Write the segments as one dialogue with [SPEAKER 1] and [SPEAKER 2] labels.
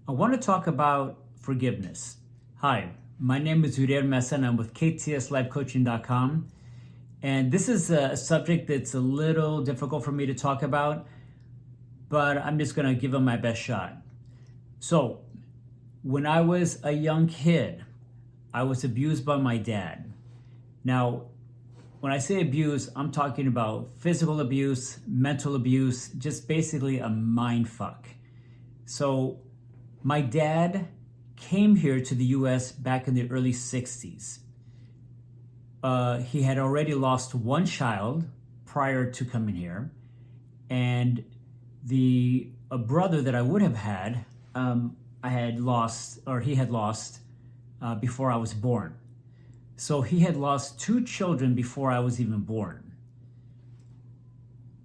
[SPEAKER 1] I want to talk about forgiveness. Hi, my name is Uriel Mesa and I'm with ktslifecoaching.com. And this is a subject that's a little difficult for me to talk about, but I'm just going to give it my best shot. So, when I was a young kid, I was abused by my dad. Now, when I say abuse, I'm talking about physical abuse, mental abuse, just basically a mind fuck. So, my dad came here to the US back in the early 60s. He had already lost one child prior to coming here, and a brother that I would have had, he had lost before I was born. So he had lost two children before I was even born.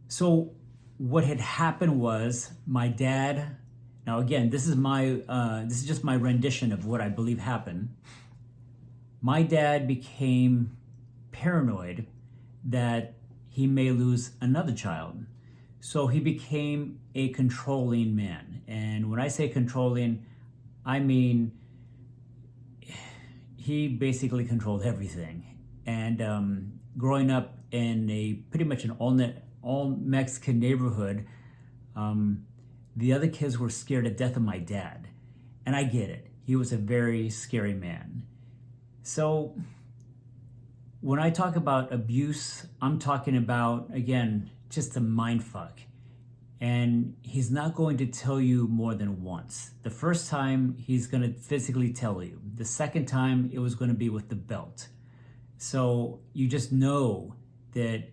[SPEAKER 1] So what had happened was my dad. Now again, this is just my rendition of what I believe happened. My dad became paranoid that he may lose another child. So he became a controlling man. And when I say controlling, I mean he basically controlled everything. And growing up in pretty much an all Mexican neighborhood, the other kids were scared to death of my dad. And I get it. He was a very scary man. So when I talk about abuse, I'm talking about, again, just a mind fuck. And he's not going to tell you more than once. The first time, he's going to physically tell you. The second time, it was going to be with the belt. So you just know that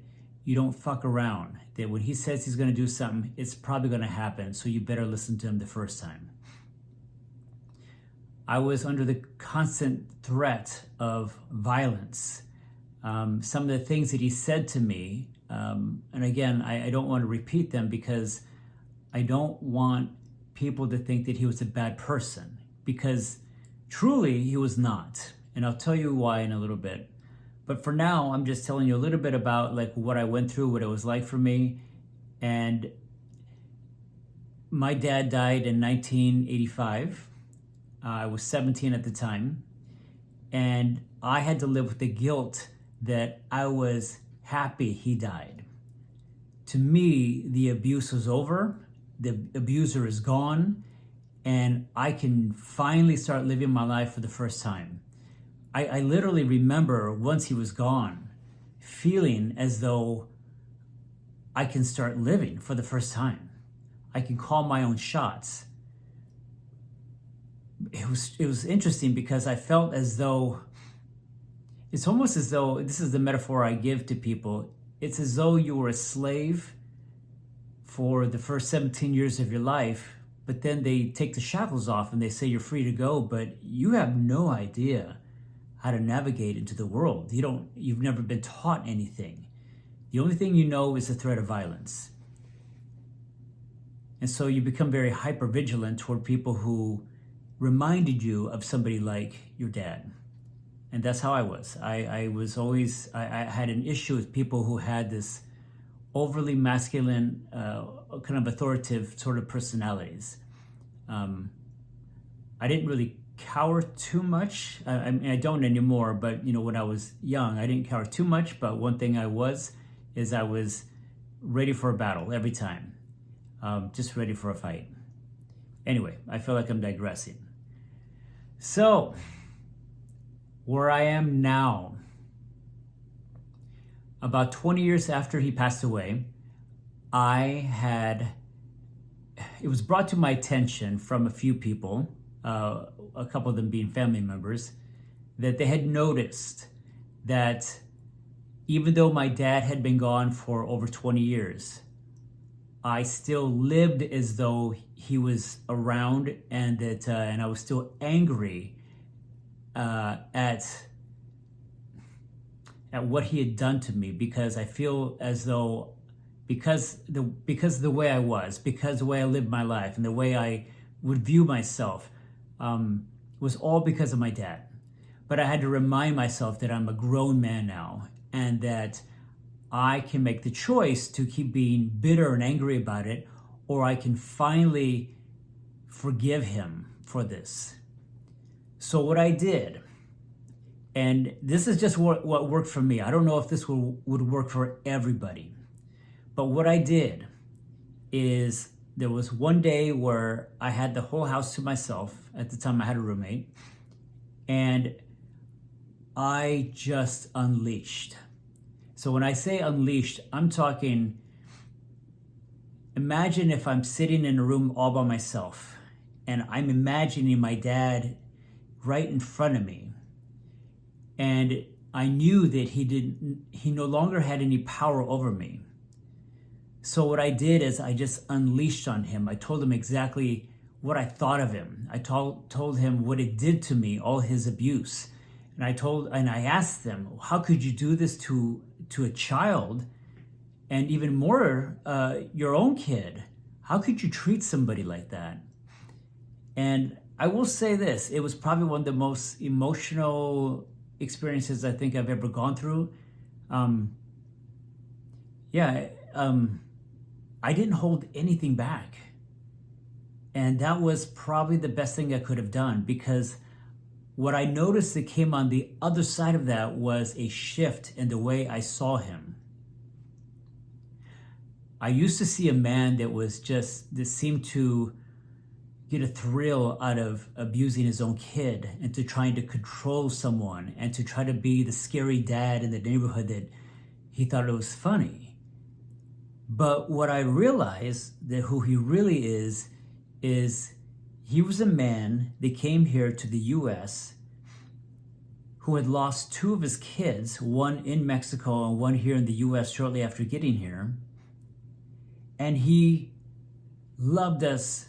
[SPEAKER 1] you don't fuck around. That when he says he's going to do something, it's probably going to happen. So you better listen to him the first time. I was under the constant threat of violence. Some of the things that he said to me, and again, I don't want to repeat them because I don't want people to think that he was a bad person, because truly he was not. And I'll tell you why in a little bit. But for now, I'm just telling you a little bit about like what I went through, what it was like for me. And my dad died in 1985. I was 17 at the time. And I had to live with the guilt that I was happy he died. To me, the abuse was over, the abuser is gone, and I can finally start living my life for the first time. I literally remember once he was gone, feeling as though I can start living for the first time. I can call my own shots. It was interesting because I felt as though, it's almost as though, this is the metaphor I give to people, it's as though you were a slave for the first 17 years of your life, but then they take the shackles off and they say you're free to go, but you have no idea how to navigate into the world. You've never been taught anything. The only thing you know is the threat of violence. And so you become very hypervigilant toward people who reminded you of somebody like your dad. And that's how I was. I had an issue with people who had this overly masculine, kind of authoritative sort of personalities. I didn't really cower too much. I mean, I don't anymore, but when I was young, I didn't cower too much. But one thing I was ready for a battle every time, just ready for a fight. Anyway, I feel like I'm digressing. So, where I am now, about 20 years after he passed away, it was brought to my attention from a few people, a couple of them being family members, that they had noticed that even though my dad had been gone for over 20 years, I still lived as though he was around, and that and I was still angry at what he had done to me, because I feel as though because of the way I was, because the way I lived my life and the way I would view myself was all because of my dad. But I had to remind myself that I'm a grown man now, and that I can make the choice to keep being bitter and angry about it, or I can finally forgive him for this. So what I did, and this is just what worked for me. I don't know if this would work for everybody. But what I did is there was one day where I had the whole house to myself. At the time I had a roommate. And I just unleashed. So when I say unleashed, I'm talking, imagine if I'm sitting in a room all by myself and I'm imagining my dad right in front of me. And I knew that he no longer had any power over me. So what I did is I just unleashed on him. I told him exactly what I thought of him. I told him what it did to me, all his abuse. And I asked them, how could you do this to a child? And even more, your own kid. How could you treat somebody like that? And I will say this, it was probably one of the most emotional experiences I think I've ever gone through. I didn't hold anything back. And that was probably the best thing I could have done, because what I noticed that came on the other side of that was a shift in the way I saw him. I used to see a man that seemed to get a thrill out of abusing his own kid and to trying to control someone and to try to be the scary dad in the neighborhood that he thought it was funny. But what I realized that who he really is he was a man that came here to the US who had lost two of his kids, one in Mexico and one here in the US shortly after getting here. And he loved us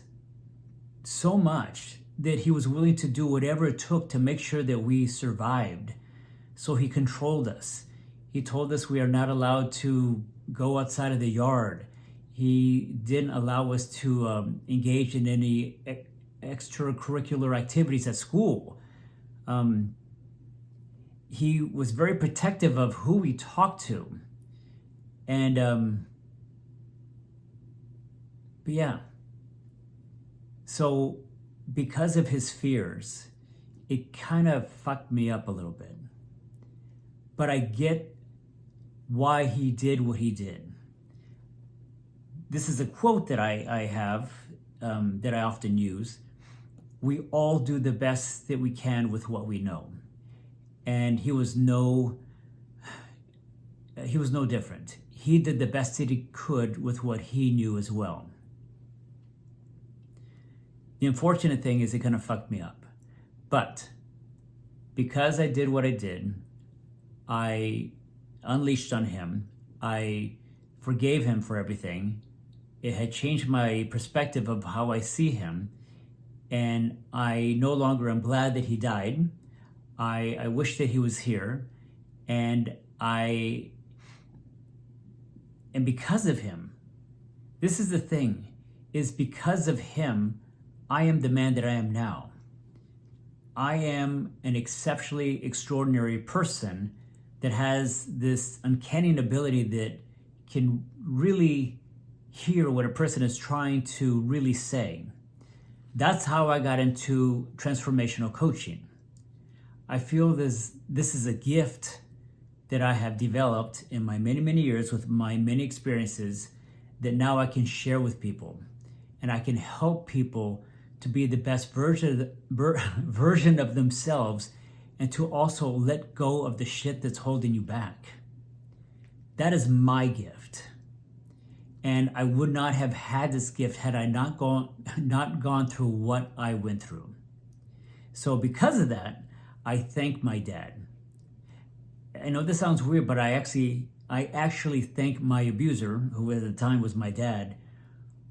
[SPEAKER 1] so much that he was willing to do whatever it took to make sure that we survived. So he controlled us. He told us we are not allowed to go outside of the yard. He didn't allow us to engage in any extracurricular activities at school. He was very protective of who we talked to. And, but yeah. So because of his fears, it kind of fucked me up a little bit. But I get why he did what he did. This is a quote that I have, that I often use. We all do the best that we can with what we know. And he was no different. He did the best that he could with what he knew as well. The unfortunate thing is it kind of fucked me up. But because I did what I did, I unleashed on him. I forgave him for everything. It had changed my perspective of how I see him. And I no longer am glad that he died. I wish that he was here. And because of him, this is the thing, is because of him, I am the man that I am now. I am an exceptionally extraordinary person that has this uncanny ability that can really hear what a person is trying to really say. That's how I got into transformational coaching. I feel this is a gift that I have developed in my many, many years with my many experiences that now I can share with people. And I can help people to be the best version of themselves, and to also let go of the shit that's holding you back. That is my gift. And I would not have had this gift had I not gone through what I went through. So because of that, I thank my dad. I know this sounds weird, but I actually thank my abuser, who at the time was my dad,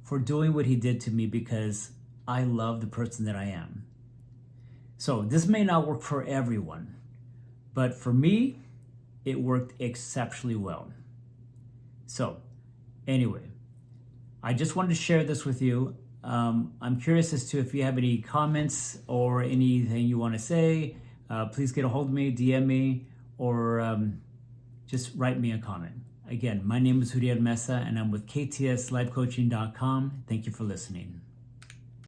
[SPEAKER 1] for doing what he did to me, because I love the person that I am. So this may not work for everyone, but for me, it worked exceptionally well. So anyway, I just wanted to share this with you. I'm curious as to if you have any comments or anything you want to say. Please get a hold of me, DM me, or just write me a comment. Again, my name is Uriel Mesa, and I'm with KTSLifeCoaching.com. Thank you for listening.